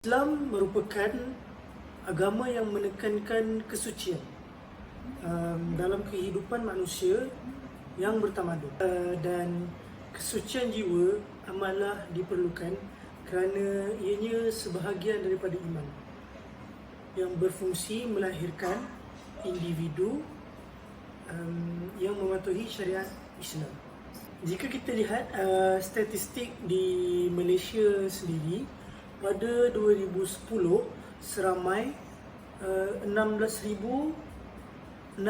Islam merupakan agama yang menekankan kesucian dalam kehidupan manusia yang bertamadun, dan kesucian jiwa amatlah diperlukan kerana ianya sebahagian daripada iman yang berfungsi melahirkan individu yang mematuhi syariat Islam. Jika kita lihat statistik di Malaysia sendiri, pada 2010 seramai 16,646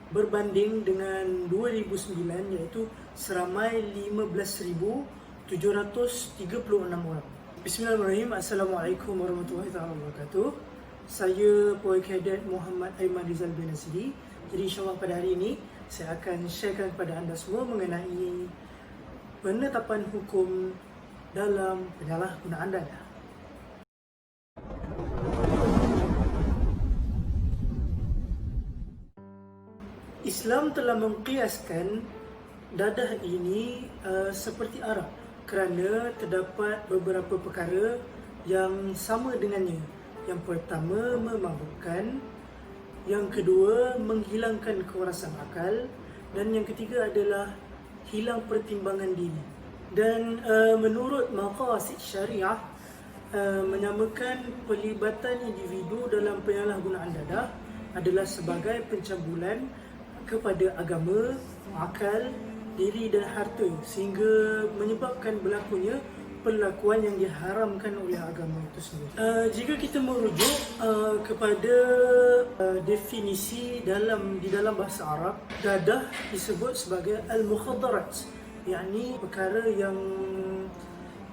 berbanding dengan 2009 iaitu seramai 15,736 orang. Bismillahirrahmanirrahim. Assalamualaikum warahmatullahi wabarakatuh. Saya Pegawai Kadet Muhammad Aiman Rizal bin Nasiri. Jadi insyaAllah pada hari ini saya akan sharekan kepada anda semua mengenai penetapan hukum dalam penyalahgunaan dadah. Islam telah mengkiaskan dadah ini seperti arak kerana terdapat beberapa perkara yang sama dengannya. Yang pertama, memabukkan. Yang kedua, menghilangkan kewarasan akal. Dan yang ketiga adalah hilang pertimbangan diri. Dan menurut maqasid syariah, menyamakan pelibatan individu dalam penyalahgunaan dadah adalah sebagai pencabulan kepada agama, akal, diri dan harta sehingga menyebabkan berlakunya perlakuan yang diharamkan oleh agama itu sendiri. Jika kita merujuk kepada definisi di dalam bahasa Arab, dadah disebut sebagai al-mukhaddarat, yakni perkara yang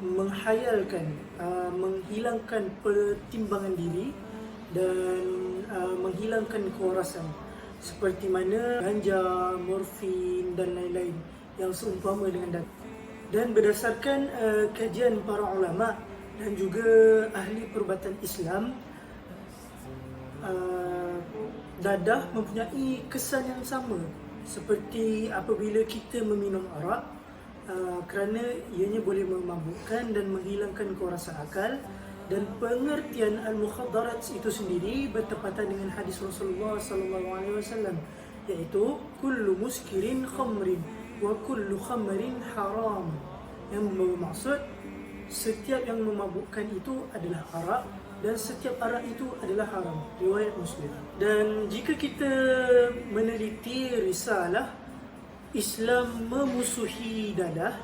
menghayalkan, menghilangkan pertimbangan diri dan menghilangkan kewarasan, seperti mana ganja, morfin dan lain-lain yang seumpama dengan dadah. Dan berdasarkan kajian para ulama dan juga ahli perubatan Islam, dadah mempunyai kesan yang sama seperti apabila kita meminum arak, kerana ianya boleh memabukkan dan menghilangkan kewarasan akal. Dan pengertian al-mukhaddarat itu sendiri bertepatan dengan hadis Rasulullah SAW, iaitu kullu muskirin khamrin wa kullu khamrin haram, yang bermaksud setiap yang memabukkan itu adalah arak dan setiap arak itu adalah haram. Riwayat Muslim. Dan jika kita meneliti risalah Islam memusuhi dadah,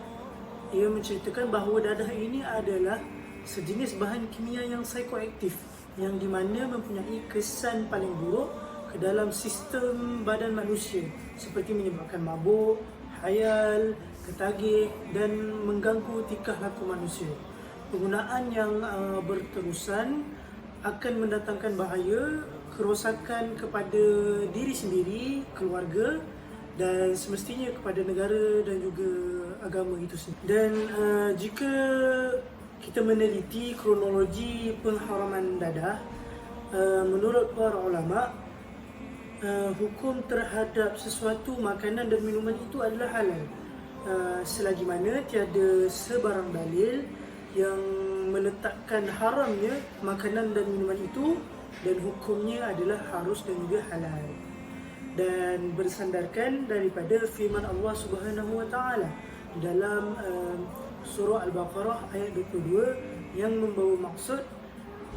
ia menceritakan bahawa dadah ini adalah sejenis bahan kimia yang psikoaktif, yang di mana mempunyai kesan paling buruk ke dalam sistem badan manusia, seperti menyebabkan mabuk, hayal, ketagih dan mengganggu tingkah laku manusia. Penggunaan yang berterusan akan mendatangkan bahaya, kerosakan kepada diri sendiri, keluarga dan semestinya kepada negara dan juga agama itu sendiri. Dan jika kita meneliti kronologi pengharaman dadah, menurut para ulama, hukum terhadap sesuatu makanan dan minuman itu adalah halal, selagi mana tiada sebarang dalil yang meletakkan haramnya makanan dan minuman itu, dan hukumnya adalah harus dan juga halal. Dan bersandarkan daripada firman Allah Subhanahu Wa Taala di dalam surah Al-Baqarah ayat 22, yang membawa maksud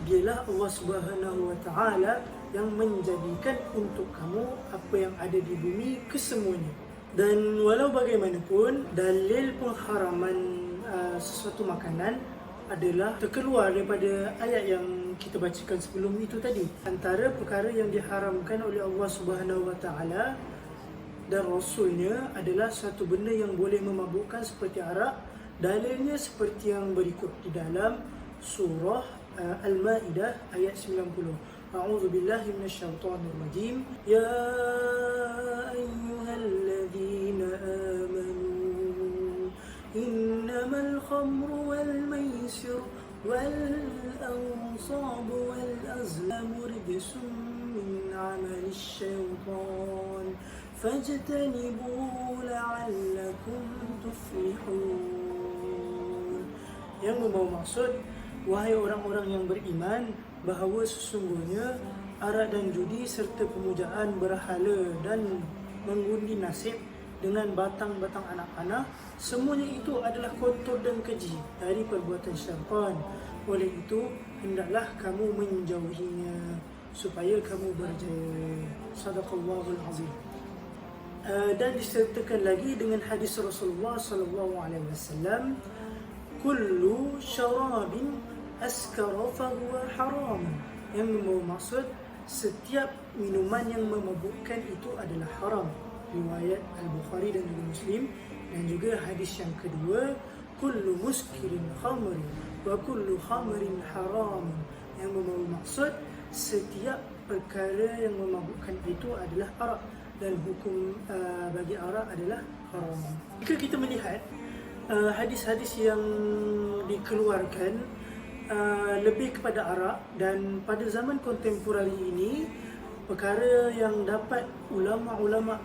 dialah Allah Subhanahu Wa Taala yang menjadikan untuk kamu apa yang ada di bumi kesemuanya. Dan walau bagaimanapun, dalil pengharaman sesuatu makanan adalah terkeluar daripada ayat yang kita bacakan sebelum itu tadi. Antara perkara yang diharamkan oleh Allah Subhanahu Wa Taala dan Rasulnya adalah satu benda yang boleh memabukkan seperti arak. Dalilnya seperti yang berikut di dalam surah Al-Ma'idah ayat 90. A'udzu billahi minasyaitonir rajim. Ya ayyuhalladzina amanu innamal khamru wal maisir wal ansab wal azlamu rijsun min 'amalis syaitan fajtanibuhu la'allakum tuflihun. yang membawa maksud, wahai orang-orang yang beriman, bahawa sesungguhnya arak dan judi serta pemujaan berhala dan mengundi nasib dengan batang-batang anak panah, semuanya itu adalah kotor dan keji dari perbuatan syaitan. Oleh itu, hendaklah kamu menjauhinya supaya kamu berjaya. Sadaqallahul azim. Dan disertakan lagi dengan hadis Rasulullah sallallahu alaihi wasallam, kullu syarabin askara fahuwa haram, yang membawa maksud setiap minuman yang memabukkan itu adalah haram. Riwayat Al-Bukhari dan juga Muslim. Dan juga hadis yang kedua, kullu muskirin khamrin wa kullu khamrin haram, yang membawa maksud setiap perkara yang memabukkan itu adalah arak, dan hukum bagi arak adalah haram. Jika kita melihat hadis-hadis yang dikeluarkan lebih kepada arak, dan pada zaman kontemporari ini perkara yang dapat ulama-ulama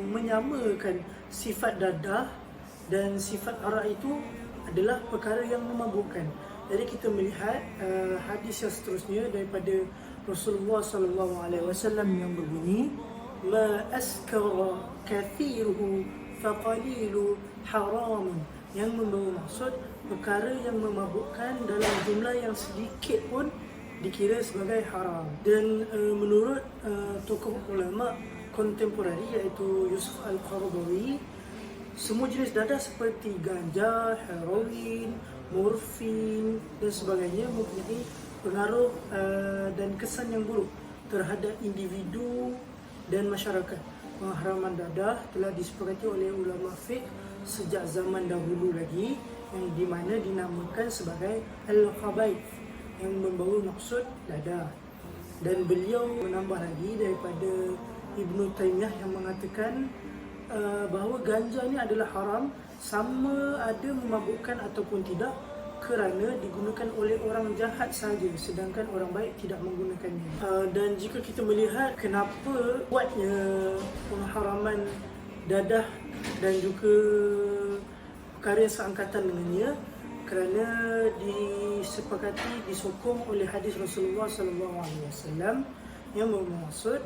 menyamakan sifat dadah dan sifat arak itu adalah perkara yang memabukkan. Jadi kita melihat hadis yang seterusnya daripada Rasulullah sallallahu alaihi wasallam yang berbunyi, ma askara kathiruhu faqalilu haram, yang membawa maksud perkara yang memabukkan dalam jumlah yang sedikit pun dikira sebagai haram. Dan menurut tokoh ulama kontemporari iaitu Yusuf Al-Qaradawi, semua jenis dadah seperti ganja, heroin, morfin dan sebagainya mempunyai pengaruh dan kesan yang buruk terhadap individu dan masyarakat. Pengharaman dadah telah disepakati oleh ulama fiqh sejak zaman dahulu lagi, yang di mana dinamakan sebagai al-khabaith, yang membawa maksud dadah. Dan beliau menambah lagi daripada Ibnu Taymiyah yang mengatakan bahawa ganja ni adalah haram sama ada memabukkan ataupun tidak, kerana digunakan oleh orang jahat saja, sedangkan orang baik tidak menggunakannya. Dan jika kita melihat kenapa kuatnya pengharaman dadah dan juga perkara yang seangkatan dengannya, kerana disepakati, disokong oleh hadis Rasulullah sallallahu alaihi wasallam yang bermaksud,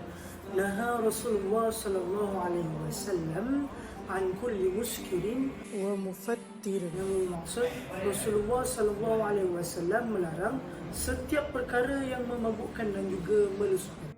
naha Rasulullah sallallahu alaihi wasallam an kulli muskirin wa mufattir, yang bermaksud Rasulullah sallallahu alaihi wasallam melarang setiap perkara yang memabukkan dan juga melusahkan.